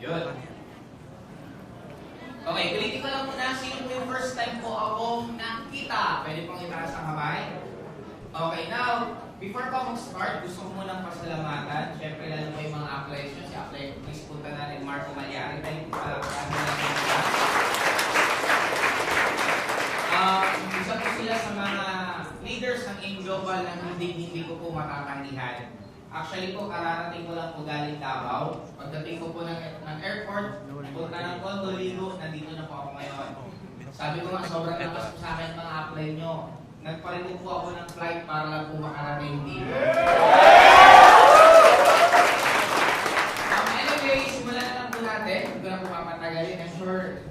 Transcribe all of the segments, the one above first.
Yun. Okay, ulitin ko lang muna. Sino po yung first time po akong nakita? Pwede pong itaas ang kamay. Okay, now, before pa mag-start, gusto ko munang pasalamatan. Siyempre, lalo po yung mga applies nyo. Si apply, please punta natin Marco Malyari. Thank you pala. Isa po sila sa mga leaders ng Global na hindi ko po makakandihan. Actually po, kararating ko lang po galing Davao. Pagdating ko po ng airport, punta ng Condo, Ligo, nandito na po ako ngayon. Sabi ko nga, sobrang lakas po sa akin mga apply nyo. Nagparin po ako ng flight para lang po makarating dito. Anyway, simulan na lang po natin. Hindi ko na po mapatagalin. I'm sure,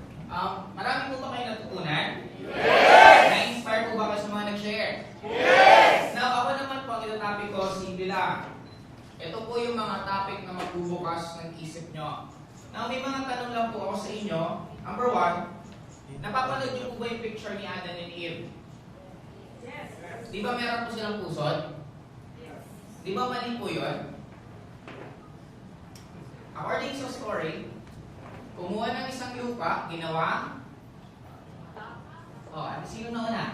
marami po ba kayo natutunan? Yes! Na-inspire po ba kayo sa mga nag-share? Yes! Now, ako naman po, ang topic ko, simple lang. Ito po yung mga topic na magbubukas ng isip nyo. Now, may mga tanong lang po ako sa inyo. Number one, napapanood nyo po ba yung picture ni Adam and Eve? Yes. Di ba meron po silang pusod? Yes. Di ba mali po yun? According sa story, kumuha ng isang lupa, ginawa. Sino na una?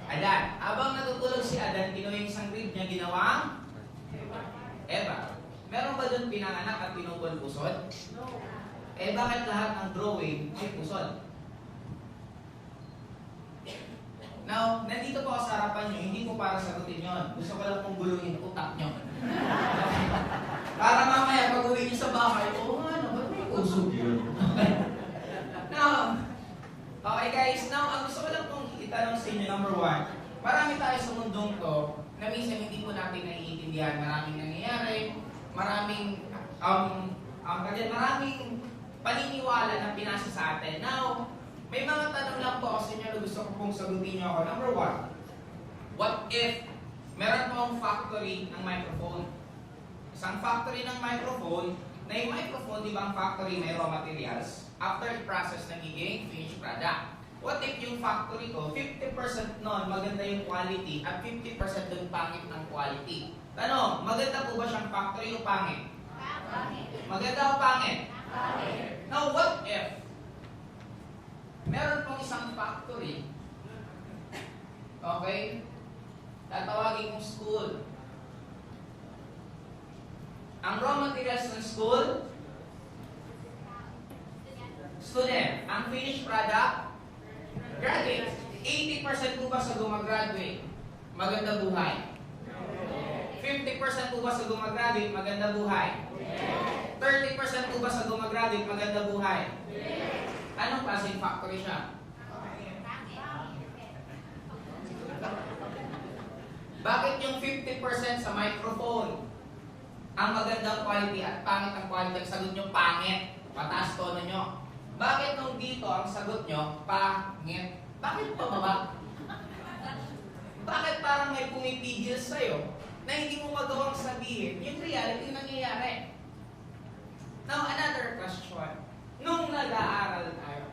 Adan. Abang natutulog si Adan, kinuha yung isang rib niya, ginawa? Eva. Meron ba doon pinanganak at pinupol pusod? No. Bakit lahat ng drawing may pusod? Now, nandito po ako sa harapan nyo, hindi po para sagutin yon. Gusto ko lang pong guluhin utak nyo. Para mamaya pag uwi nyo sa bahay, ba't may pusod yun? Now, okay guys, now ang gusto ko lang pong itanong sa inyo, number one, marami tayo sa mundong to na minsan hindi po natin naiintindihan. Maraming nangyayari, maraming paniniwala na pinasa sa atin. Now, may mga tanong lang po ako sa inyo na gusto ko pong sagutin nyo ako. Number one, what if meron pong factory ng microphone? Isang factory ng microphone, na yung microphone, di ba ang factory may raw materials? After i-process, nagiging finished product. What if yung factory ko, 50% nun maganda yung quality at 50% dun pangit ng quality? Tanong, maganda po ba siyang factory o pangit? Pangit. Maganda o pangit? Pangit. Now, what if meron pong isang factory, okay, tatawagin mong school. Ang raw materials ng school, student. Ang finished product, graduate. 80% po ba sa gumagraduate, maganda buhay? 50% po ba sa gumagraduate, maganda buhay? 30% po ba sa gumagraduate, maganda buhay? Anong klaseng factory siya? Bakit yung 50% sa microphone ang magandang quality at pangit ang quality? Ang sagot nyo, pangit. Mataas tono nyo. Bakit nung dito ang sagot nyo, pangit? Bakit pababa? Bakit parang may pumipigil sa'yo na hindi mo magawang sabihin yung reality nangyayari? Now, another question. Nung nag-aaral tayo,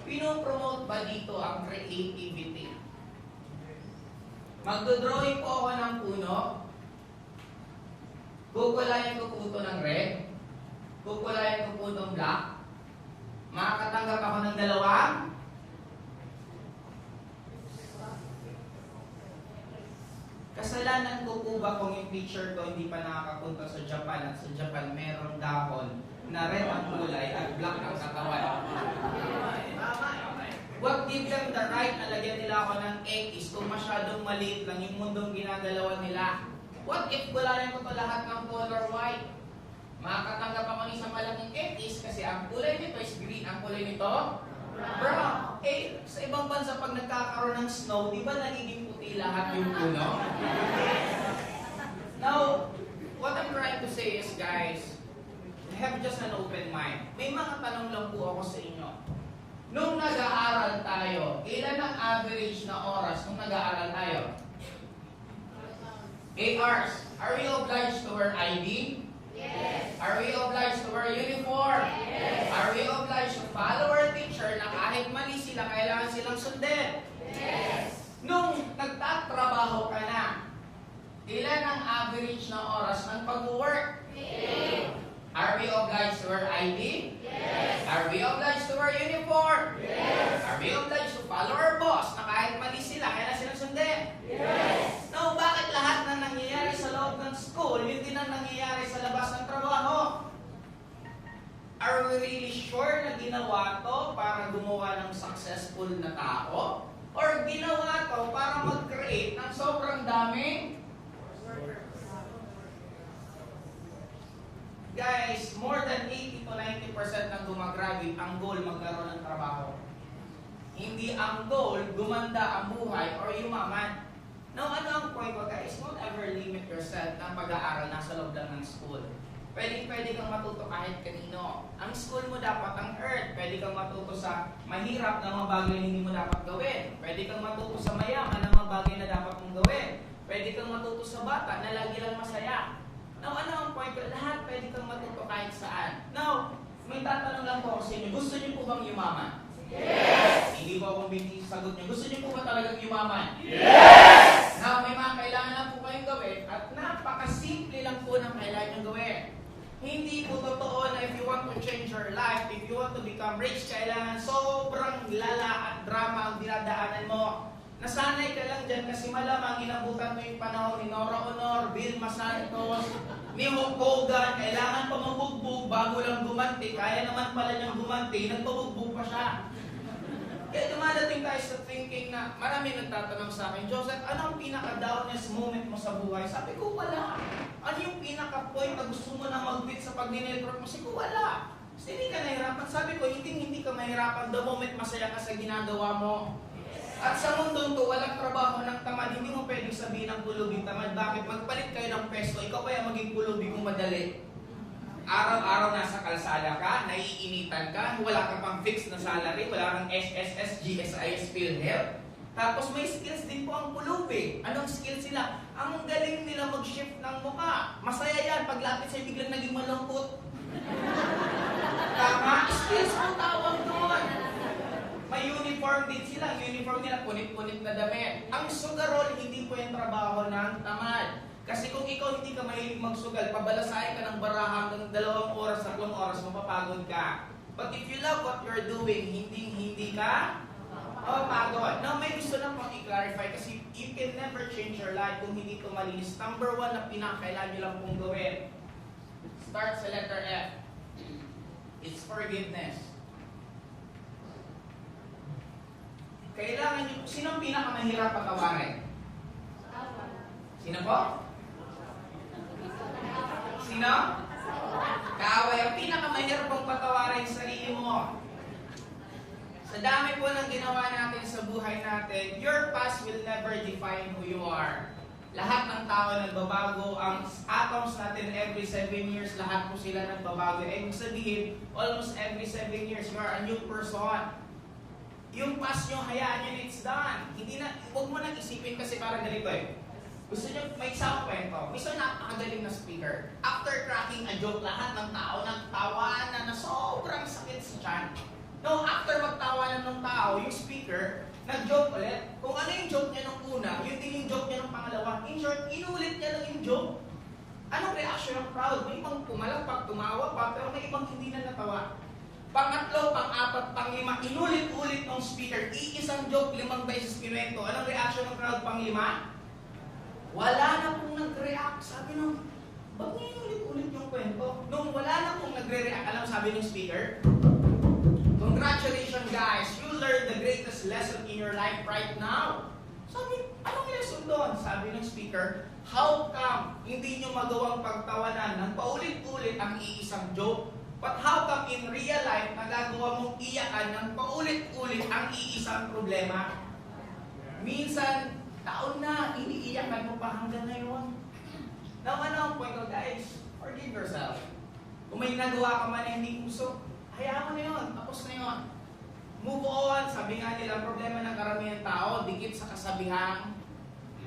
pinopromote ba dito ang creativity? Magdodrawing po ako ng puno, kukulayan ko po ito ng red, kukulayan ko po itong black, makakatanggap ako ng dalawa. Kasalanan ko po ba kung yung picture ko hindi pa nakakapunta sa Japan at sa Japan meron dahon na red ang kulay at black ang katawan? What give them the right na lagyan nila ako ng X kung masyadong maliit lang yung mundong ginagalawan nila? What if gulayan ko to lahat ng color white? Makakatanggap ako ng isang malaking X kasi ang kulay nito is green, ang kulay nito brown. Sa ibang bansa pag nagkakaroon ng snow, di ba nagiging puti lahat yung puno? Now, what I'm trying to say is, guys, have just an open mind. May mga tanong lang po ako sa inyo. Nung nag-aaral tayo, ilan ang average na oras nung nag-aaral tayo? 8 hours. Are we obliged to wear ID? Yes. Are we obliged to wear uniform? Yes. Are we obliged to follow our teacher na kahit mali sila, kailangan silang sundin? Yes. Nung nagtatrabaho ka na, ilan ang ang average na oras ng pag-work? Are we obliged to wear ID? Yes. Are we obliged to wear uniform? Yes. Are we obliged to follow our boss na kahit mali sila, kaya na sila sundin? Yes. No, bakit lahat na nangyayari sa loob ng school, yun din ang nangyayari sa labas ng trabaho? Are we really sure na ginawa to para gumawa ng successful na tao? Or ginawa to para mag-create ng sobrang daming? Guys, more than 80 to 90% ng gumagraduate, ang goal magkaroon ng trabaho. Hindi ang goal, gumanda ang buhay or yumaman. Now, ano ang point ko guys? Don't ever limit yourself ng pag-aaral nasa loob lang ng school. Pwede kang matuto kahit kanino. Ang school mo dapat ang earth. Pwede kang matuto sa mahirap na mga bagay na hindi mo dapat gawin. Pwede kang matuto sa mayaman na mga bagay na dapat mong gawin. Pwede kang matuto sa bata na lagi lang masaya. Now, ano ang point ko? Lahat pwede kang matuto kahit saan. Now, may tatanong lang po ako sa inyo. Gusto niyo po bang yumaman? Yes! Hindi po akong binigay sa sagot niyo. Gusto niyo po ba talagang yumaman? Yes! Now, may mga kailangan lang po kayong gawin at napakasimple lang po ng kailangan nyo gawin. Hindi po totoo na if you want to change your life, if you want to become rich, kailangan sobrang lala at drama ang dinadaanan mo. Nasanay ka lang dyan kasi malamang inabutan mo yung panahon ni Nora Honor, Vilma Santos, ni Hulk Hogan, kailangan pa mabugbog bago lang gumanti. Kaya naman pala niyang gumanti, nagpabugbog pa siya. Kaya dumadating tayo sa thinking na marami nagtatanong sa akin, Joseph, ano ang pinaka-downest moment mo sa buhay? Sabi ko, wala. Ano yung pinaka-point na gusto mo na mag-beat sa pag-network mo? Sabi ko, wala. Kasi hindi ka nahirapan. Sabi ko, hindi ka mahirapan the moment masaya ka sa ginagawa mo. At sa mundong to, walang trabaho ng tamad. Hindi mo pwedeng sabihin ng kulubing tamad. Bakit? Magpalit kayo ng pesto. Ikaw kaya maging kulubing kung madali. Araw-araw nasa kalsada ka, naiinitan ka, wala ka pang fixed na salary, wala kang SSS, GSIS, PhilHealth. Tapos may skills din po ang pulubi. Anong skills sila? Ang galing nila mag-shift ng mukha. Masaya yan. Paglapit sa'yo, biglang naging malungkot. Tama? Skills po tawag doon. May uniform din sila. Ang uniform nila, punit-punit na damit. Ang sugarol, hindi po yung trabaho ng tamad. Kasi kung ikaw hindi ka mahilig magsugal, pabalasahin ka ng baraha hanggang 2 oras, 3 oras, mapapagod ka. But if you love what you're doing, hindi ka mapapagod. Now, may gusto lang pang i-clarify kasi you can never change your life kung hindi ito malinis. Number 1 na pinakailan nyo lang pong gawin. Start sa letter F. It's forgiveness. Kailangan nyo, sino ang pinakamahirap patawarin? Sino po? Sino? Kaaway. Ang pinakamahirap pong patawarin sa sarili mo. Sa dami po ng ginawa natin sa buhay natin, your past will never define who you are. Lahat ng tao nagbabago. Ang atoms natin every 7 years, lahat po sila nagbabago. Ibig sabihin, almost every 7 years, you are a new person. Yung past nyo, hayaan nyo, it's done. Huwag mo nang isipin kasi parang ganito eh. Gusto nyo, may isang kwento. May isang napakagaling na speaker. After cracking a joke, lahat ng tao nagtawanan na sobrang sakit sa tiyan. No, after magtawanan ng tao, yung speaker, nag-joke ulit. Kung ano yung joke niya nung una, yun din yung joke niya nung pangalawa. In short, inulit niya lang yung joke. Anong reaction ng crowd? May ibang pumalagpak, tumawa pa, pero may ibang hindi na natawa. Pangatlo, pang-apat, pang-lima, inulit-ulit ng speaker. Iisang joke, 5 beses kinuwento. Anong reaction ng crowd pang-5? Wala na pong nag-react. Sabi nung, ba't niya inulit-ulit yung kwento? Nung wala na pong nagre-react, alam sabi ng speaker, congratulations guys, you learned the greatest lesson in your life right now. Sabi, anong lesson doon? Sabi ng speaker, how come hindi nyo magawang pagtawanan ng paulit-ulit ang iisang joke? But how come in real life, nagagawa mong iyakan ng paulit-ulit ang iisang problema? Minsan, taon na, iniiyakan mo pa hanggang ngayon. Now, ano ang point ko guys? Forgive yourself. Kung may nagawa ka man na hindi gusto, hayaan mo na yun, tapos na yun. Move on. Sabi nga nila, problema ng karamihan tao, dikit sa kasabihan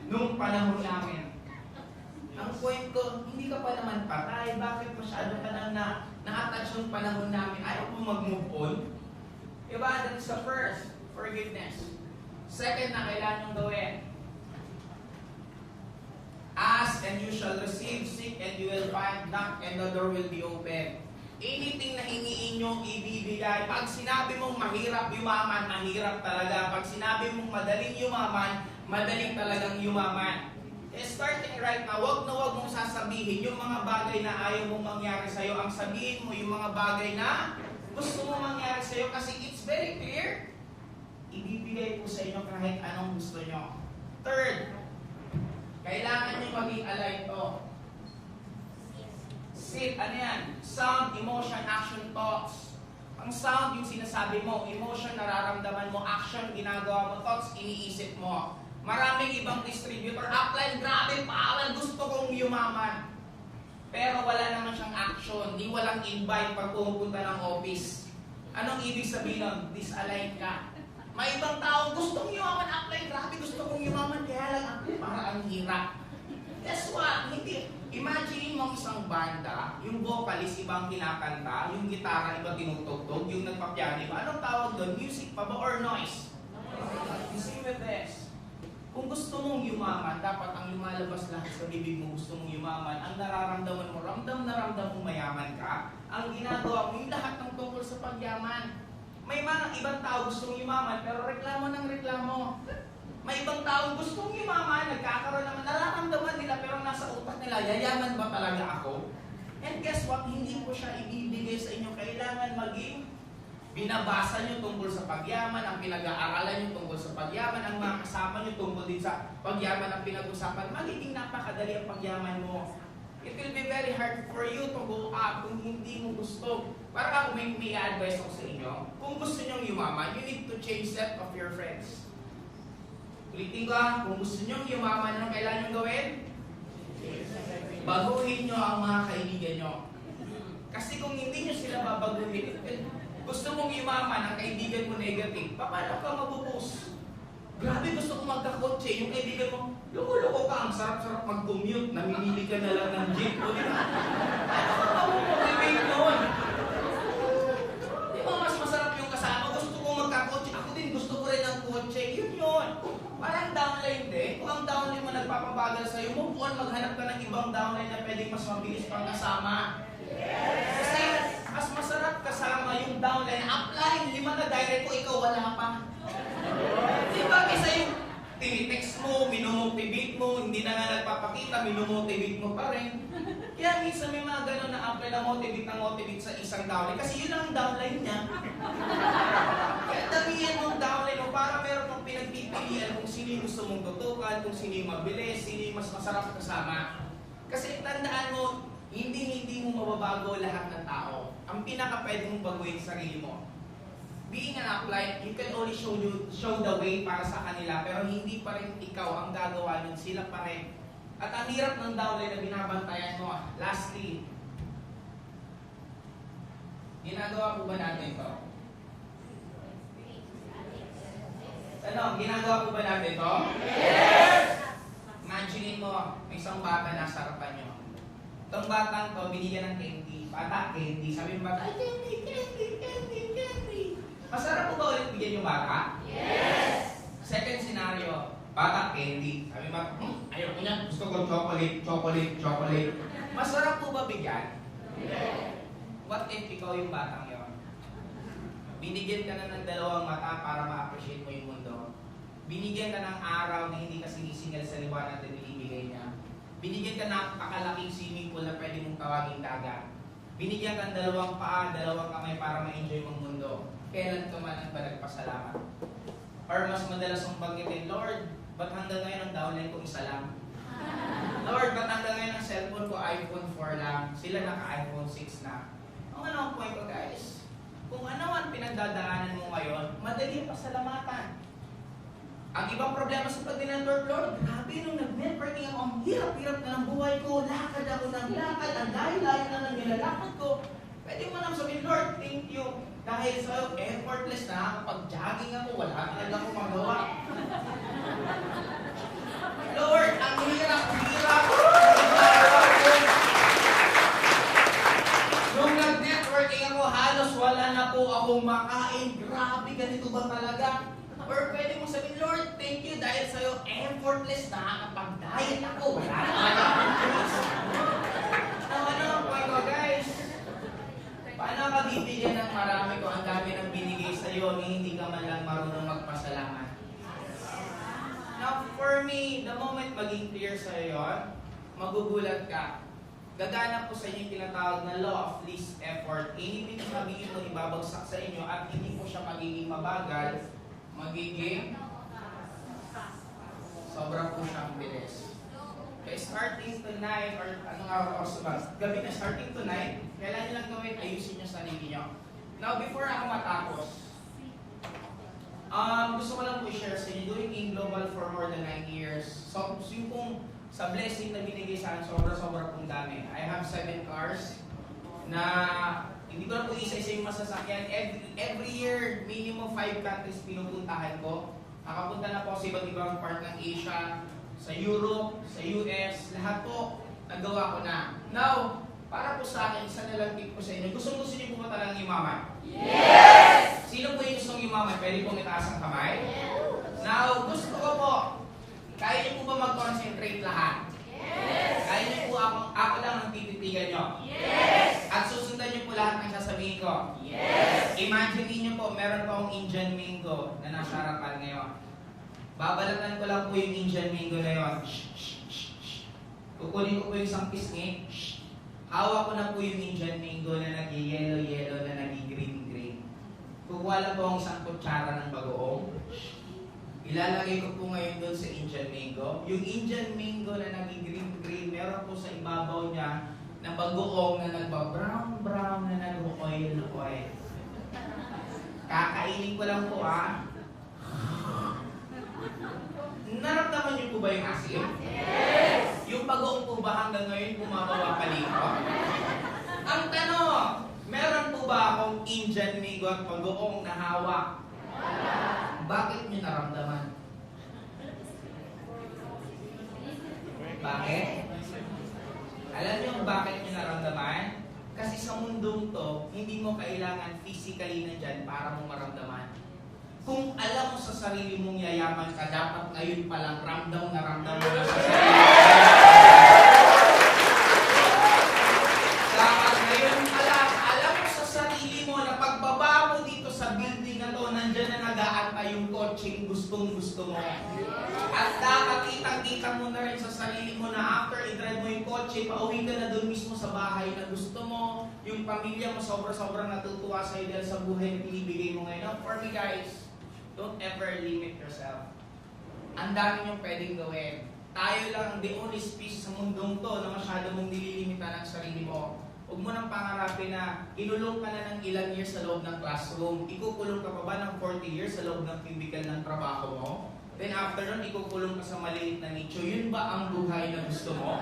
nung panahon namin. Ang point ko, hindi ka pa naman patay. Bakit masyado ka na na-attach yung panahon namin? Ayaw mo mag-move on? Diba? That's the first, forgiveness. Second na kailangan yung gawin. Ask and you shall receive, seek and you will find, knock and the door will be open. Anything na hingiin nyo, ibibigay. Pag sinabi mong mahirap yumaman, mahirap talaga. Pag sinabi mong madaling yumaman, madaling talagang yumaman. Starting right now, wag mong sasabihin yung mga bagay na ayaw mong mangyari sa'yo. Ang sabihin mo yung mga bagay na gusto mong mangyari sa'yo kasi it's very clear. Ibibigay po sa inyo kahit anong gusto nyo. Third, kailangan nyo maging aligned to. Sit, ano yan? Sound, emotion, action, thoughts. Ang sound, yung sinasabi mo. Emotion, nararamdaman mo. Action, ginagawa mo. Thoughts, iniisip mo. Maraming ibang distributor. Upline, grabe, paalan, gusto kong yumaman. Pero wala naman siyang action. Di walang invite pag pumunta ng office. Anong ibig sabihin nun? Disalign ka. May ibang taong gustong yumaman. Upline, grabe, gusto kong yumaman. Kaya lang, para ang hirap. Guess what? Hindi. Imagine mo isang banda, yung vocalist ibang kinakanta, yung gitara iba tinutugtog, yung nagpapiano iba. Anong tawag doon? Music pa ba or noise? You see with this. Kung gusto mong yumaman, dapat ang lumalabas lahat sa bibig mo gusto mong yumaman. Ang nararamdaman mo, ramdam na ramdam mo mayaman ka. Ang ginagawa mo, yung lahat ng tungkol sa pagyaman. May mga ibang tao gustong yumaman, pero reklamo ng reklamo. May ibang taong gustong yumaman, nagkakaroon naman, nararamdaman nila, pero nasa utak nila, yayaman ba talaga ako? And guess what? Hindi po siya ibibigay sa inyo. Kailangan maging binabasa nyo tungkol sa pagyaman, ang pinag-aaralan nyo tungkol sa pagyaman, ang mga kasama nyo tungkol din sa pagyaman ang pinag-usapan. Magiging napakadali ang pagyaman mo. It will be very hard for you to go up kung hindi mo gusto. Para kung may advice ako sa inyo, kung gusto nyo yumaman, you need to change set of your friends. Ulitin ko, kung gusto nyo yumaman, anong kailangan nyo gawin? Baguhin nyo ang mga kaibigan nyo. Kasi kung hindi nyo sila babaguhin, gusto mong yumaman, ang kaibigan mo negative, paano ka mabubus? Grabe, gusto ko magkakotse. Yung kaibigan mo, loko-loko ka, ang sarap-sarap mag-commute, namimili ka na lang ng jeep. O, di ba? Ano ka mabumotivate nun? Di ba mas masarap yung kasama? Gusto ko magkakotse. Ako din, gusto ko rin ng kotse. Yun. Parang downline din. Kung ang downline mo nagpapabagal sa'yo, move on, maghanap ka ng ibang downline na pwedeng mas mabilis pang kasama. Kasi mas masarap kasama yung downline. Upline, 5 na direct ko, ikaw wala pa. Diba? Kasi yung tinitext mo, minomotivate mo, hindi na nga nagpapakita, minomotivate mo pa rin. Kaya minsan may mga gano'n na upline na motivate sa isang downline. Kasi yun lang ang downline niya. Kaya damihan mong downline mo para meron mong pinagpipilian kung sino yung gusto mong tutukan, kung sino yung mabilis, sino yung mas masarap kasama. Kasi tandaan mo, hindi mo mababago lahat ng tao. Ang pinaka-pwede mong baguhin sa sarili mo. Being an upline, you can only show the way para sa kanila, pero hindi pa rin ikaw ang gagawa nun, sila pa rin. At ang hirap ng downline na binabantayan mo. Lastly, ginagawa po ba natin ito? Ano, ginagawa po ba natin ito? Yes! Imagine mo, may isang bata nasa harapan nyo. Itong batang to, binigyan ng candy. Bata, candy. Sabi ng bata, ay, candy. Masarap po ba ulit bigyan yung bata? Yes! Second scenario, bata, candy. Sabi ng bata, ayaw ko niyan. Gusto ko chocolate. Masarap po ba bigyan? Yes! What if ikaw yung batang yon? Binigyan ka na ng 2 mata para ma-appreciate mo yung mundo. Binigyan ka ng araw na hindi ka sinisingal sa liwanag na binibigay niya. Binigyan ka ng napakalaking swimming pool na pwede mong tawaging dagat. Binigyan ka ng 2 paa, 2 kamay para ma-enjoy mong mundo. Kailan ka man ang ba nagpasalamat? Or mas madalas mong banggitin, Lord, ba't hanggang ngayon ang downline ko isa lang? Lord, ba't hanggang ngayon ang cellphone ko iPhone 4 lang? Sila naka-iPhone 6 na. Ang ano ang point ko, guys? Kung ano ang pinagdadaanan mo ngayon, madali ang pasalamatan. Ang ibang problema sa pag-dinendor, Lord, grabe nung nag-networking ako, ang hirap-hirap na ng buhay ko, lakad ako ng lakad, ang layo-layo na ng nilalakad ko. Pwede mo nang sabihin, Lord, thank you. Dahil sa effortless na, kapag jogging ako, wala talaga akong magawa. Lord, ang hirap. Nung nag-networking ako, halos wala na po akong makain. Grabe, ganito ba talaga? Or pwede mo sabihin, Lord, thank you dahil sa'yo effortless na kapag diet ako. Wala na. maging clear sa'yo yun, magugulat ka. Gaganap po sa inyo yung tinatawag na law of least effort. Anything na sabihin mo ibabagsak sa inyo at hindi po siya magiging mabagal, magiging sobra po siyang bilis. Okay, starting tonight, or anong oras ba? Gabi na, starting tonight, kailan nyo lang gawin, ayusin nyo sarili nyo. Now, before ako matapos, gusto ko lang po i-share sa inyo, doing in global for more than 9 years. So, yung pong sa blessing na binigay sa akin, sobra-sobra pong dami. I have 7 cars na hindi ko na po isa-isa yung masasakyan. Every year, minimum 5 countries pinupuntahan ko. Nakapunta na po sa iba't ibang part ng Asia, sa Europe, sa US, lahat po nagawa ko na. Now, para po sa akin, isa na lang tip ko sa inyo. Gusto niyo po ba talagang yumaman? Yes! Sino po yung gustong yumaman? Pwede pong itaas ang kamay? Yes! Now, gusto ko po, kaya niyo po ba mag-concentrate lahat? Yes! Kaya niyo po ako lang ang tititigan niyo? Yes! At susundan niyo po lahat ng sasabihin ko? Yes! Imagine niyo po, meron po akong Indian mango na nasa harapan ngayon. Babalatan ko lang po yung Indian mango na yun. Kukunin ko po yung isang pisngi. Hawak ko na po yung Indian mango na nag-yellow-yellow na nag-green-green. Kukuha lang po ang isang kutsara ng bagoong. Ilalagay ko po ngayon doon sa Indian mango. Yung Indian mango na nag-green-green, meron po sa ibabaw niya na bagoong na nagba-brown-brown na nag-oil-oil. Kakainin ko lang po Naramdaman niyo po ba yung asim? Yes! Yung bagoong po ba hanggang ngayon bumabawa paliko? Ang tanong, meron po ba akong Indian mango at bagoong na hawak? Bakit niyo naramdaman? Bakit? Alam niyo bakit niyo naramdaman? Kasi sa mundong to, hindi mo kailangan physically nandyan para mo maramdaman. Kung alam mo sa sarili mong yayaman ka, dapat ngayon pa lang ramdam mo na sa sarili mo. Dapat ngayon pa lang, alam mo sa sarili mo na pagbaba mo dito sa building na to, nandyan na nag-aantay yung coaching gustong-gusto mo. At dapat kitang-kita mo na rin sa sarili mo na after i-drive mo yung kotse, pauwi ka na doon mismo sa bahay na gusto mo, yung pamilya mo sobra-sobrang natutuwa sa'yo dahil sa buhay na pinibigay mo ngayon. For me guys, don't ever limit yourself. Ang dami niyong pwedeng gawin. Tayo lang the only species sa mundong to na masyado mong nililimitan ang sarili mo. Huwag mo nang pangarapin na inulong ka na ng ilang years sa loob ng classroom. Ikukulong ka pa ba ng 40 years sa loob ng cubicle ng trabaho mo? Then after nun, ikukulong ka sa maliit na nicho. Yun ba ang buhay na gusto mo?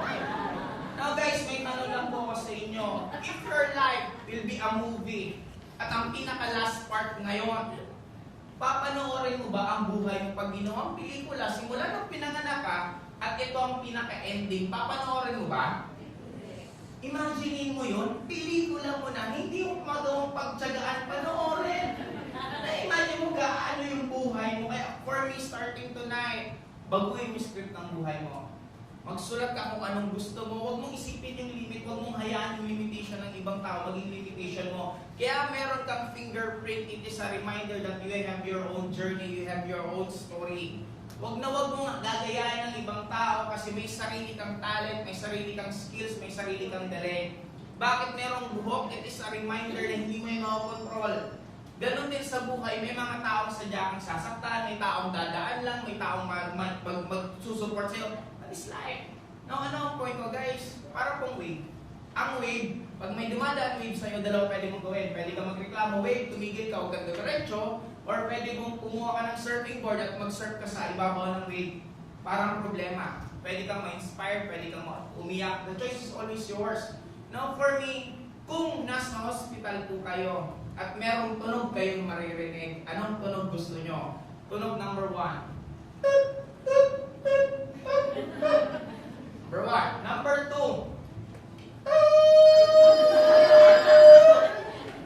Now guys, may tanong lang po ako sa inyo. If your life will be a movie, at ang pinaka-last part ngayon, papanoorin mo ba ang buhay mo pag ginawang pelikula? Simula nung pinanganak ka, at ito ang pinaka-ending, papanoorin mo ba? Imaginein mo yun, pelikula mo na, hindi mo magawang pagtsagaan, panoorin. Na-imagine mo gaano yung buhay mo. Kaya for me, starting tonight, baguhin yung script ng buhay mo. Magsulat ka kung anong gusto mo. Huwag mong isipin yung limit. Huwag mong hayaan yung limitation ng ibang tao maging limitation mo. Kaya meron kang fingerprint. It is a reminder that you have your own journey. You have your own story. Huwag mong gagayahin ng ibang tao kasi may sarili kang talent, may sarili kang skills, may sarili kang talent. Bakit merong buhok? It is a reminder na hindi mo yung makakontrol. Ganon din sa buhay, may mga taong sadya kang sasaktan, may taong dadaan lang, may taong magsusupport sa'yo. That is life. Now, ano ang point ko guys? Para pong wave. Ang wave, pag may dumadaan wave sa'yo, dalawa pwede mong gawin. Pwede kang magreklamo, wave, tumigil ka, huwag kang diretso, or pwede mong kumuha ka ng surfing board at mag-surf ka sa ibabaw ng wave. Parang problema. Pwede kang ma-inspire, pwede kang umiyak. The choice is always yours. Now, for me, kung nasa hospital po kayo, at merong tunog kayong maririnig, anong tunog gusto nyo? Tunog number 1. Number 1. Number 2.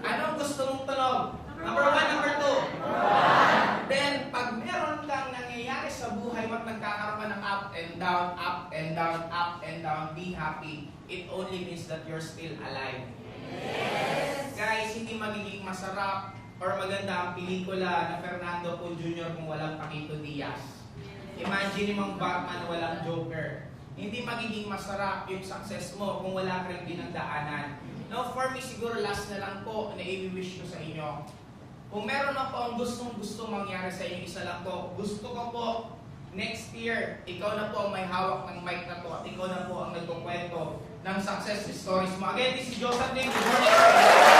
Anong gusto mong tunog? Number 1, number 2. Then, pag meron kang nangyayari sa buhay mo at nagkakaroon ka ng up and down, up and down, up and down, be happy. It only means that you're still alive. Yes. Guys, hindi magiging masarap or maganda ang pelikula na Fernando Po Jr. kung walang Paquito Diaz. Imagine mong Batman walang Joker. Hindi magiging masarap yung success mo kung wala ka rin pinagdaanan. Now, for me, siguro last na lang po na i-wish ko sa inyo. Kung meron na po ang gustong mangyari sa inyo, isa lang to. Gusto ko po, next year, ikaw na po ang may hawak ng mic na to at ikaw na po ang nagkukwento ng success stories mo. Again, this is Joseph Ding. Good morning.